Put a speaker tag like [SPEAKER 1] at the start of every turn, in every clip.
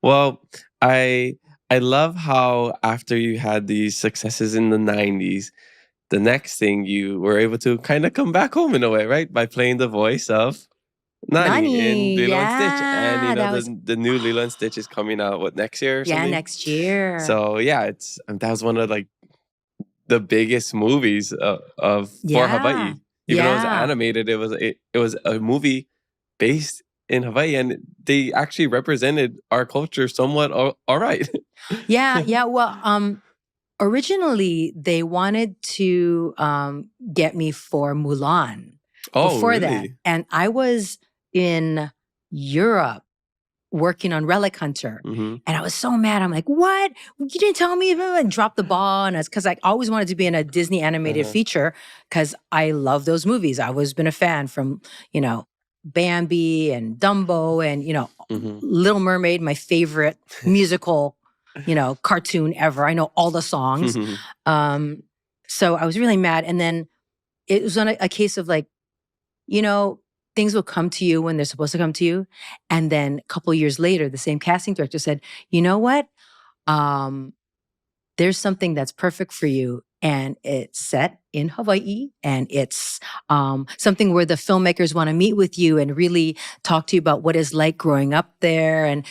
[SPEAKER 1] Well, I I love how after you had these successes in the 90s, the next thing you were able to kind of come back home in a way, right? By playing the voice of Nani in
[SPEAKER 2] Nani,
[SPEAKER 1] Lilo and Stitch. And
[SPEAKER 2] yeah, that was
[SPEAKER 1] the new Lilo and Stitch is coming out what next year or
[SPEAKER 2] yeah
[SPEAKER 1] something?
[SPEAKER 2] next year.
[SPEAKER 1] So yeah, it's that was one of like the biggest movies of for
[SPEAKER 2] Yeah,
[SPEAKER 1] Hawaii. Even though it was
[SPEAKER 2] yeah.
[SPEAKER 1] animated, it was a movie based in Hawaii, and they actually represented our culture somewhat all right.
[SPEAKER 2] Yeah, yeah. Well, originally they wanted to get me for Mulan
[SPEAKER 1] Oh,
[SPEAKER 2] before that.
[SPEAKER 1] really?
[SPEAKER 2] And I was in Europe working on Relic Hunter.
[SPEAKER 1] Hmm.
[SPEAKER 2] And I was so mad. I'm like, what? You didn't tell me? And drop the ball on us. Because I always wanted to be in a Disney animated
[SPEAKER 1] Uh-huh.
[SPEAKER 2] feature because I love those movies. I've always been a fan from, you know, Bambi and Dumbo and,
[SPEAKER 1] Hmm.
[SPEAKER 2] Little Mermaid, my favorite musical, cartoon ever. I know all the songs. Um, so I was really mad. And then it was on a case of like, you know, things will come to you when they're supposed to come to you. And then a couple of years later, the same casting director said, you know what? Um, there's something that's perfect for you. And it's set in Hawaii. And it's something where the filmmakers want to meet with you and really talk to you about what it's like growing up there. And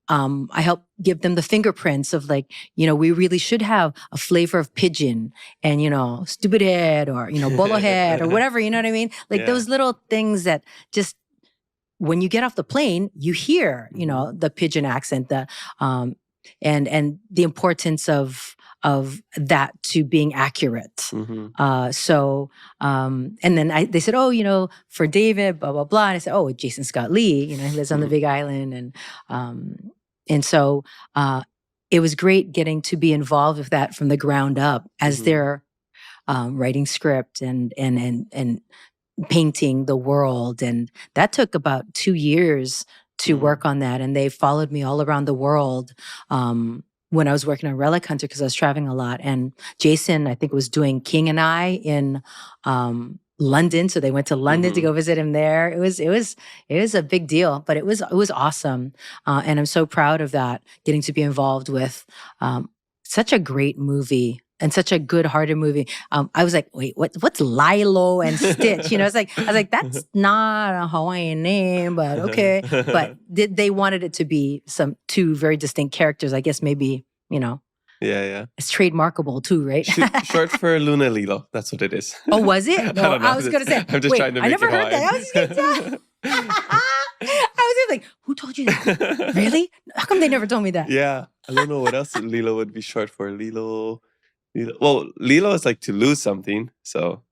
[SPEAKER 2] I help give them the fingerprints of like, we really should have a flavor of pigeon and, stupid head or, bolo head or whatever, you know what I mean? Like
[SPEAKER 1] Yeah.
[SPEAKER 2] those little things that just, when you get off the plane, you hear,
[SPEAKER 1] Mhm.
[SPEAKER 2] the pigeon accent, and the importance of that to being accurate.
[SPEAKER 1] Mhm.
[SPEAKER 2] And then they said, oh, for David, blah, blah, blah. And I said, oh, Jason Scott Lee, he lives on the
[SPEAKER 1] Mhm.
[SPEAKER 2] Big Island. And so it was great getting to be involved with that from the ground up as
[SPEAKER 1] Mhm.
[SPEAKER 2] they're writing script and painting the world. And that took about 2 years to
[SPEAKER 1] Mhm.
[SPEAKER 2] work on that. And they followed me all around the world. When I was working on Relic Hunter, because I was traveling a lot. And Jason, I think, was doing King and I in London. So they went to London to
[SPEAKER 1] Mhm.
[SPEAKER 2] go visit him there. It was a big deal, but it was awesome. And I'm so proud of that, getting to be involved with such a great movie and such a good-hearted movie. I was like, wait, what's Lilo and Stitch? I was like, that's not a Hawaiian name, but okay. But they wanted it to be some two very distinct characters. I guess maybe,
[SPEAKER 1] Yeah, yeah.
[SPEAKER 2] it's trademarkable too, right?
[SPEAKER 1] Short for Luna Lilo. That's what it is.
[SPEAKER 2] Oh, was it?
[SPEAKER 1] I
[SPEAKER 2] No,
[SPEAKER 1] don't know.
[SPEAKER 2] I was gonna say,
[SPEAKER 1] I'm just
[SPEAKER 2] wait,
[SPEAKER 1] trying to
[SPEAKER 2] I
[SPEAKER 1] make
[SPEAKER 2] never
[SPEAKER 1] it
[SPEAKER 2] heard that.
[SPEAKER 1] Hawaiian.
[SPEAKER 2] I was just gonna I was like, who told you that? Really? How come they never told me that?
[SPEAKER 1] Yeah. I don't know what else Lilo would be short for. Lilo. Well, Lilo is like to lose something. So,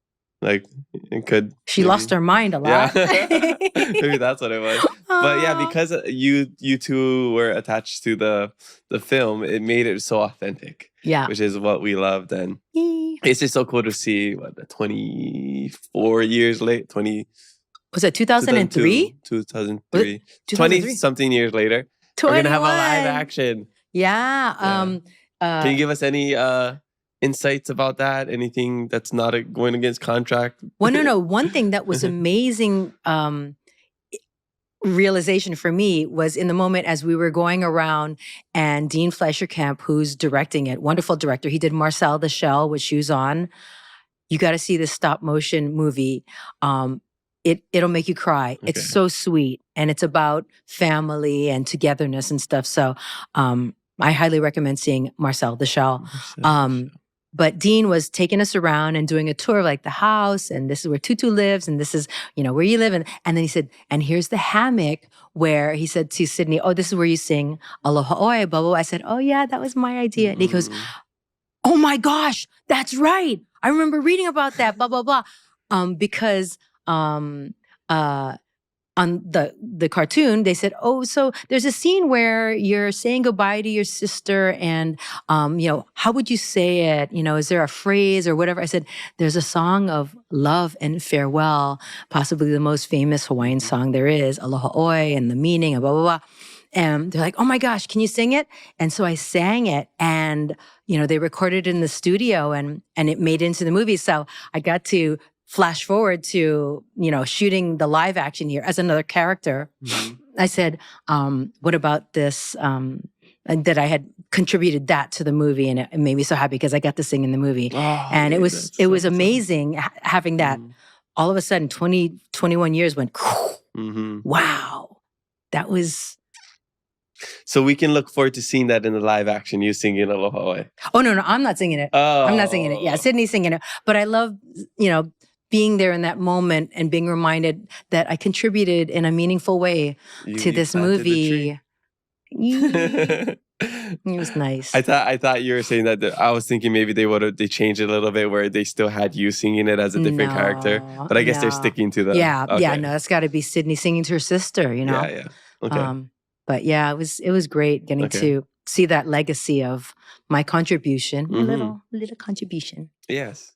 [SPEAKER 1] like, it could
[SPEAKER 2] She lost
[SPEAKER 1] maybe.
[SPEAKER 2] her mind a
[SPEAKER 1] Yeah.
[SPEAKER 2] lot.
[SPEAKER 1] Maybe that's what it was. But yeah,
[SPEAKER 2] Oh,
[SPEAKER 1] because you two were attached to the film, it made it so authentic,
[SPEAKER 2] yeah.
[SPEAKER 1] which is what we loved. And
[SPEAKER 2] Yee.
[SPEAKER 1] it's just so cool to see what 24 years late,
[SPEAKER 2] Was it
[SPEAKER 1] 2002,
[SPEAKER 2] 2003? Was it
[SPEAKER 1] 2003, 20
[SPEAKER 2] 2003?
[SPEAKER 1] something years later, we're gonna have a live
[SPEAKER 2] 21.
[SPEAKER 1] action.
[SPEAKER 2] Yeah.
[SPEAKER 1] Yeah. Can you give us any insights about that? Anything that's not going against contract?
[SPEAKER 2] Well, no. One thing that was amazing realization for me was in the moment as we were going around, and Dean Fleischerkamp, who's directing it, wonderful director, he did Marcel the Shell with Shoes On. You got to see this stop motion movie. It'll make you cry. It's
[SPEAKER 1] Okay.
[SPEAKER 2] so sweet, and it's about family and togetherness and stuff. So I highly recommend seeing Marcel the Shell. But Dean was taking us around and doing a tour of like the house, and this is where Tutu lives, and this is, where you live. And then he said, and here's the hammock where he said to Sydney, oh, this is where you sing Aloha Oi, blah, blah, blah. I said, oh yeah, that was my idea. And he goes, oh my gosh, that's right. I remember reading about that, blah, blah, blah. Because on the cartoon, they said, oh, so there's a scene where you're saying goodbye to your sister and, how would you say it? Is there a phrase or whatever? I said, there's a song of love and farewell, possibly the most famous Hawaiian song there is, Aloha Oi, and the meaning, and blah, blah, blah. And they're like, oh my gosh, can you sing it? And so I sang it, and, they recorded it in the studio, and it made it into the movie. So I got to flash forward to, shooting the live action here as another character. I said, what about this and that I had contributed that to the movie, and it made me so happy because I got to sing in the movie.
[SPEAKER 1] Oh,
[SPEAKER 2] And it was
[SPEAKER 1] that's so
[SPEAKER 2] amazing having that. All of a sudden, 21 years went, wow, that was.
[SPEAKER 1] So we can look forward to seeing that in the live action, you singing Aloha.
[SPEAKER 2] Oh, no, I'm not singing it.
[SPEAKER 1] Oh.
[SPEAKER 2] I'm not singing it. Yeah, Sydney's singing it. But I love, being there in that moment and being reminded that I contributed in a meaningful way to this movie. It was nice.
[SPEAKER 1] I thought you were saying that. I was thinking maybe they changed it a little bit where they still had you singing it as a different character. But I guess they're sticking to the.
[SPEAKER 2] Yeah, no, it's got to be Sydney singing to her sister.
[SPEAKER 1] Yeah. Okay.
[SPEAKER 2] But yeah, it was great getting to see that legacy of my contribution, little contribution.
[SPEAKER 1] Yes.